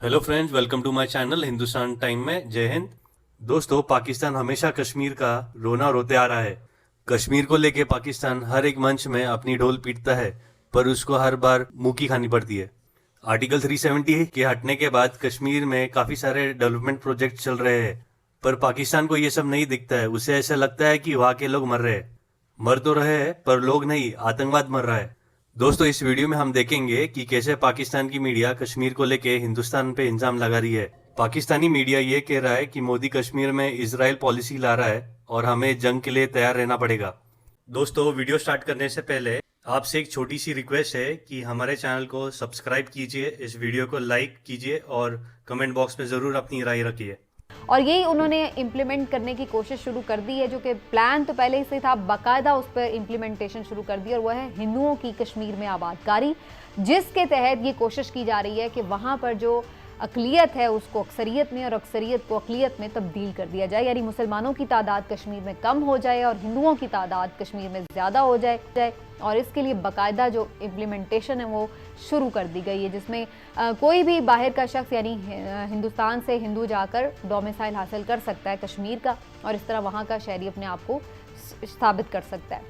Hello friends, welcome to my channel Hindustan time में। जय हिंद। दोस्तों, पाकिस्तान हमेशा कश्मीर का रोना रोते आ रहा है। कश्मीर को लेके पाकिस्तान हर एक मंच में अपनी ढोल पीटता है, पर उसको हर बार मुंह की खानी पड़ती है। आर्टिकल 370 के हटने के बाद कश्मीर में काफी सारे डेवलपमेंट प्रोजेक्ट चल रहे हैं, पर पाकिस्तान को ये सब नहीं दिखता है। उसे ऐसा लगता है कि वहाँ के लोग मर रहे हैं। मर तो रहे हैं, पर लोग नहीं, आतंकवाद मर रहा है। दोस्तों, इस वीडियो में हम देखेंगे कि कैसे पाकिस्तान की मीडिया कश्मीर को लेके हिंदुस्तान पे इल्जाम लगा रही है। पाकिस्तानी मीडिया ये कह रहा है कि मोदी कश्मीर में इजराइल पॉलिसी ला रहा है और हमें जंग के लिए तैयार रहना पड़ेगा। दोस्तों, वीडियो स्टार्ट करने से पहले आपसे एक छोटी सी रिक्वेस्ट है कि हमारे चैनल को सब्सक्राइब कीजिए, इस वीडियो को लाइक कीजिए और कमेंट बॉक्स में ज़रूर अपनी राय रखिए। और यही उन्होंने इम्प्लीमेंट करने की कोशिश शुरू कर दी है, जो कि प्लान तो पहले ही से था, बाकायदा उस पर इम्प्लीमेंटेशन शुरू कर दी, और वह है हिंदुओं की कश्मीर में आबादकारी, जिसके तहत ये कोशिश की जा रही है कि वहाँ पर जो अक़लियत है उसको अक्सरियत में और अक्सरियत को अक़लियत में तब्दील कर दिया जाए, यानी मुसलमानों की तादाद कश्मीर में कम हो जाए और हिंदुओं की तादाद कश्मीर में ज़्यादा हो जाए। और इसके लिए बाकायदा जो इम्प्लीमेंटेशन है वो शुरू कर दी गई है, जिसमें कोई भी बाहर का शख्स यानी हिंदुस्तान से हिंदू जाकर डोमिसाइल हासिल कर सकता है कश्मीर का, और इस तरह वहाँ का शहरी अपने आप को साबित कर सकता है।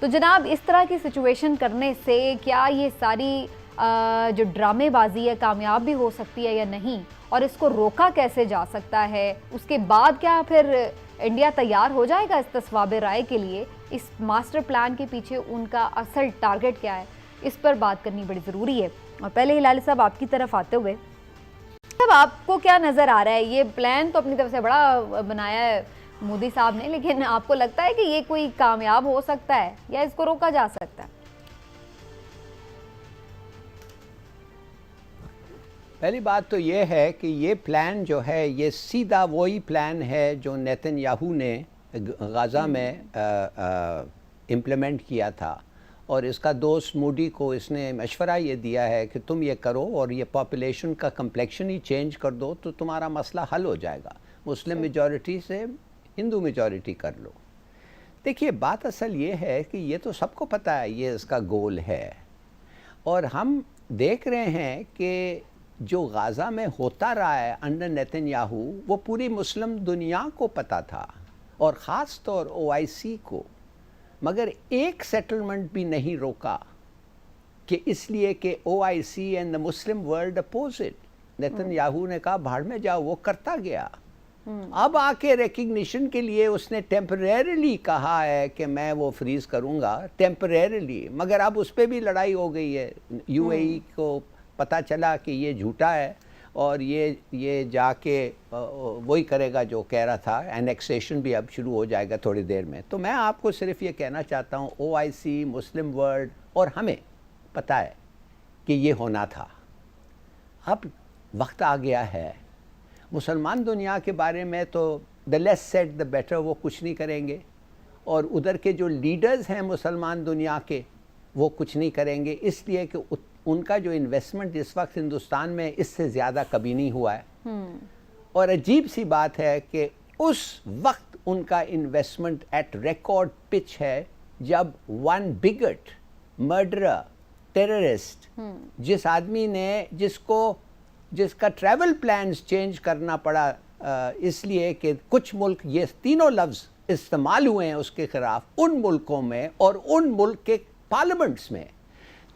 तो जनाब, इस तरह की सिचुएशन करने से क्या ये सारी जो ड्रामेबाजी है कामयाब भी हो सकती है या नहीं, और इसको रोका कैसे जा सकता है? उसके बाद क्या फिर इंडिया तैयार हो जाएगा इस तस्वाब राय के लिए? इस मास्टर प्लान के पीछे उनका असल टारगेट क्या है, इस पर बात करनी बड़ी ज़रूरी है। और पहले हिलाली साहब, आपकी तरफ आते हुए, अब आपको क्या नज़र आ रहा है? ये प्लान तो अपनी तरफ से बड़ा बनाया है मोदी साहब ने, लेकिन आपको लगता है कि ये कोई कामयाब हो सकता है या इसको रोका जा सकता है? पहली बात तो ये है कि ये प्लान जो है ये सीधा वही प्लान है जो नेतन्याहू ने गाज़ा में इम्प्लीमेंट किया था, और इसका दोस्त मूडी को इसने मशवरा ये दिया है कि तुम ये करो और ये पॉपुलेशन का कम्प्लेक्शन ही चेंज कर दो तो तुम्हारा मसला हल हो जाएगा। मुस्लिम मेजॉरिटी से हिंदू मेजॉरिटी कर लो। देखिए, बात असल ये है कि ये तो सबको पता है ये इसका गोल है, और हम देख रहे हैं कि जो गाज़ा में होता रहा है अंडर नेतन्याहू वो पूरी मुस्लिम दुनिया को पता था, और ख़ास तौर OIC को, मगर एक सेटलमेंट भी नहीं रोका कि इसलिए कि OIC and the Muslim world oppose it. Netanyahu ने कहा भाड़ में जाओ, वो करता गया। अब आके रिकग्निशन के लिए उसने टेम्परेरीली कहा है कि मैं वो फ्रीज करूँगा टेम्परेरीली, मगर अब उस पर भी लड़ाई हो गई है। UAE को पता चला कि ये झूठा है और ये जाके वही करेगा जो कह रहा था। एनेक्सेशन भी अब शुरू हो जाएगा थोड़ी देर में। तो मैं आपको सिर्फ ये कहना चाहता हूँ, OIC, मुस्लिम वर्ल्ड और हमें पता है कि ये होना था। अब वक्त आ गया है। मुसलमान दुनिया के बारे में तो the less said the better, वो कुछ नहीं करेंगे, और उधर के जो लीडर्स हैं मुसलमान दुनिया के वो कुछ नहीं करेंगे, इसलिए कि उनका जो इन्वेस्टमेंट इस वक्त हिंदुस्तान में इससे ज़्यादा कभी नहीं हुआ है। और अजीब सी बात है कि उस वक्त उनका इन्वेस्टमेंट एट रिकॉर्ड पिच है जब वन बिगट, मर्डरर, टेररिस्ट, जिस आदमी ने जिसका ट्रैवल प्लान्स चेंज करना पड़ा इसलिए कि कुछ मुल्क, ये तीनों लफ्ज़ इस्तेमाल हुए हैं उसके ख़िलाफ़, उन मुल्कों में और उन मुल्क के पार्लियामेंट्स में।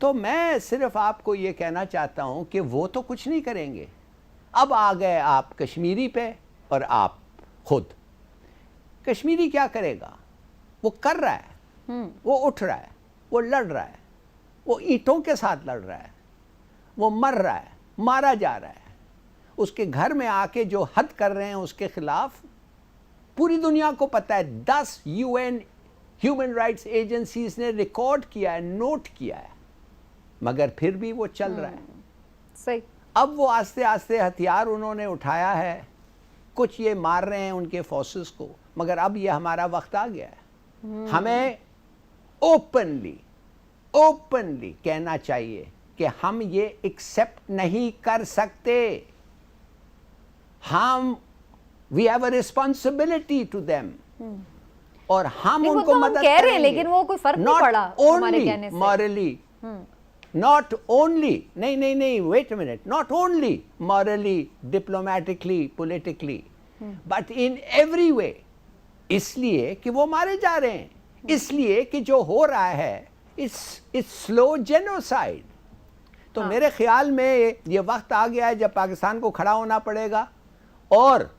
तो मैं सिर्फ आपको ये कहना चाहता हूँ कि वो तो कुछ नहीं करेंगे। अब आ गए आप कश्मीरी पे, और आप खुद कश्मीरी क्या करेगा? वो कर रहा है, वो उठ रहा है, वो लड़ रहा है, वो ईंटों के साथ लड़ रहा है, वो मर रहा है, मारा जा रहा है। उसके घर में आके जो हद कर रहे हैं उसके खिलाफ पूरी दुनिया को पता है। 10 UN ह्यूमन राइट्स एजेंसीज ने रिकॉर्ड किया है, नोट किया है, मगर फिर भी वो चल रहा है। सही। अब वो आस्ते आस्ते हथियार उन्होंने उठाया है, कुछ ये मार रहे हैं उनके फोर्सेस को, मगर अब ये हमारा वक्त आ गया है। हमें ओपनली कहना चाहिए कि हम ये एक्सेप्ट नहीं कर सकते। We have a responsibility to them, और हम उनको तो मदद कह रहे हैं, करेंगे। लेकिन वो कोई फर्क नहीं पड़ा हमारे कहने से। मॉरली, not only, नहीं, wait a minute, not only morally, diplomatically, politically, but in every way. इसलिए कि वो मारे जा रहे हैं, इसलिए कि जो हो रहा है it's slow genocide. तो मेरे ख्याल में ये वक्त आ गया है जब पाकिस्तान को खड़ा होना पड़ेगा, और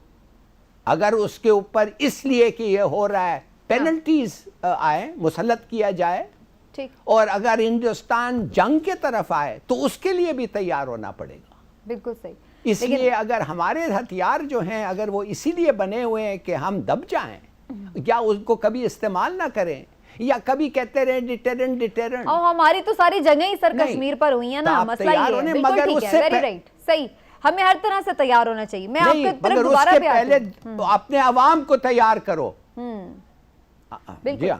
अगर उसके ऊपर इसलिए कि ये हो रहा है पेनल्टीज आए, मुसल्लत किया जाए, ठीक, और अगर हिंदुस्तान जंग के तरफ आए तो उसके लिए भी तैयार होना पड़ेगा. बिल्कुल सही. इसलिए अगर हमारे हथियार जो हैं अगर वो इसीलिए बने हुए हैं कि हम दब जाएं, या उसको कभी इस्तेमाल ना करें, या कभी कहते रहे डिटेरेंट. और हमारी तो सारी जगह ही सर नहीं, कश्मीर पर हुई है ना, तो आप मसला तैयार ये है. होने, बिल्कुल मगर ठीक है, उससे वेरी राइट, सही. हमें हर तरह से तैयार होना चाहिए. मैं नहीं, आपके तरफ मगर दोबारा उसके पे आती पहले हूं. अपने अवाम को तैयार करो. बिल्कुल,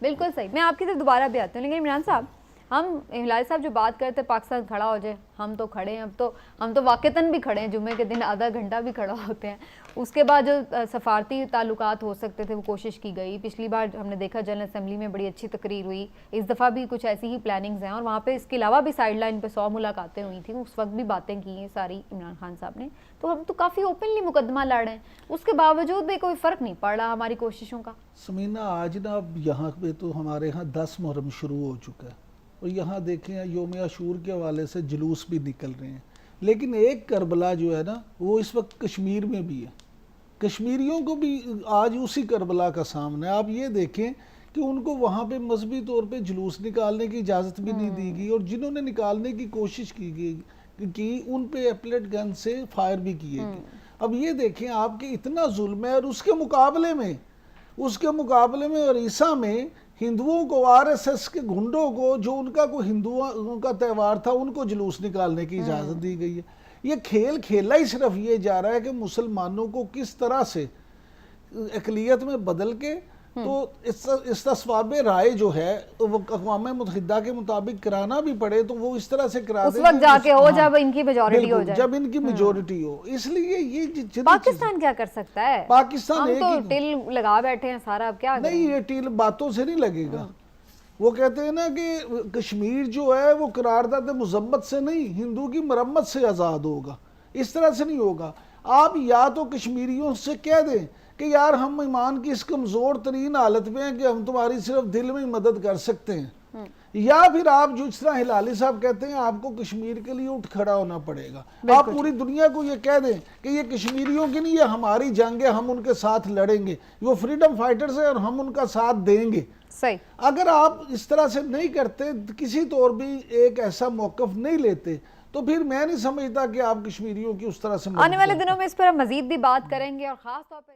बिल्कुल सही. मैं आपकी तरफ दोबारा भी आती हूँ. लेकिन इमरान साहब, हम हिलाल साहब जो बात करते हैं पाकिस्तान खड़ा हो जाए, हम तो खड़े हैं. अब तो हम तो वाक़तन भी खड़े हैं, जुम्मे के दिन आधा घंटा भी खड़ा होते हैं. उसके बाद जो सफारती ताल्लुकात हो सकते थे वो कोशिश की गई. पिछली बार हमने देखा जनरल असेंबली में बड़ी अच्छी तकरीर हुई. इस दफ़ा भी कुछ ऐसी ही प्लानिंग्स हैं, और वहाँ पे इसके अलावा भी साइड लाइन पर 100 मुलाकातें हुई थी. उस वक्त भी बातें की हैं सारी इमरान खान साहब ने. तो हम तो काफ़ी ओपनली मुकदमा लड़ रहे हैं, उसके बावजूद भी कोई फ़र्क नहीं पड़ रहा हमारी कोशिशों का. समीना, आज ना अब यहाँ पे तो हमारे यहाँ 10 मुहर्रम शुरू हो चुका है, और यहाँ देखें योम आशूर के हवाले से जुलूस भी निकल रहे हैं. लेकिन एक करबला जो है ना वो इस वक्त कश्मीर में भी है. कश्मीरियों को भी आज उसी करबला का सामना है. आप ये देखें कि उनको वहाँ पे मजहबी तौर पे जुलूस निकालने की इजाज़त भी नहीं दी गई, और जिन्होंने निकालने की कोशिश की उन पे एपलेट गन से फायर भी किए गए. अब ये देखें आपके इतना जुल्म है, और उसके मुकाबले में उड़ीसा में हिंदुओं को, आरएसएस के गुंडों को, जो उनका कोई हिंदुओं का त्यौहार था, उनको जुलूस निकालने की इजाज़त दी गई है. ये खेल खेला ही सिर्फ ये जा रहा है कि मुसलमानों को किस तरह से अक़लियत में बदल के तो इस्तिस्वाब राय जो है वो अक़वाम मुत्तहिदा के मुताबिक कराना भी पड़े, तो वो इस तरह से करा उस वक्त जाके हो जब इनकी मेजॉरिटी हो जाए, जब इनकी मेजॉरिटी हो. इसलिए ये पाकिस्तान क्या कर सकता है? पाकिस्तान हम तो टिल लगा बैठे हैं सारा, अब क्या नहीं, ये टिल बातों से नहीं लगेगा. वो कहते हैं ना कि कश्मीर जो है वो करारदाद मुज़म्मत से नहीं, हिंदू की मरम्मत से आज़ाद होगा. इस तरह से नहीं होगा. आप या तो कश्मीरियों से कह दें कि यार हम ईमान की इस कमज़ोर तरीन हालत में हैं कि हम तुम्हारी सिर्फ दिल में ही मदद कर सकते हैं, या फिर आप जो इस तरह हिलाली साहब कहते हैं आपको कश्मीर के लिए उठ खड़ा होना पड़ेगा. आप पूरी दुनिया को ये कह दें कि ये कश्मीरियों की नहीं, ये हमारी जंग है, हम उनके साथ लड़ेंगे, वो फ्रीडम फाइटर्स है और हम उनका साथ देंगे. सही. अगर आप इस तरह से नहीं करते, किसी तौर भी एक ऐसा मौक़िफ़ नहीं लेते, तो फिर मैं नहीं समझता कि आप कश्मीरियों की उस तरह से आने वाले दिनों में इस पर हम मज़ीद भी बात करेंगे, और ख़ास तौर पर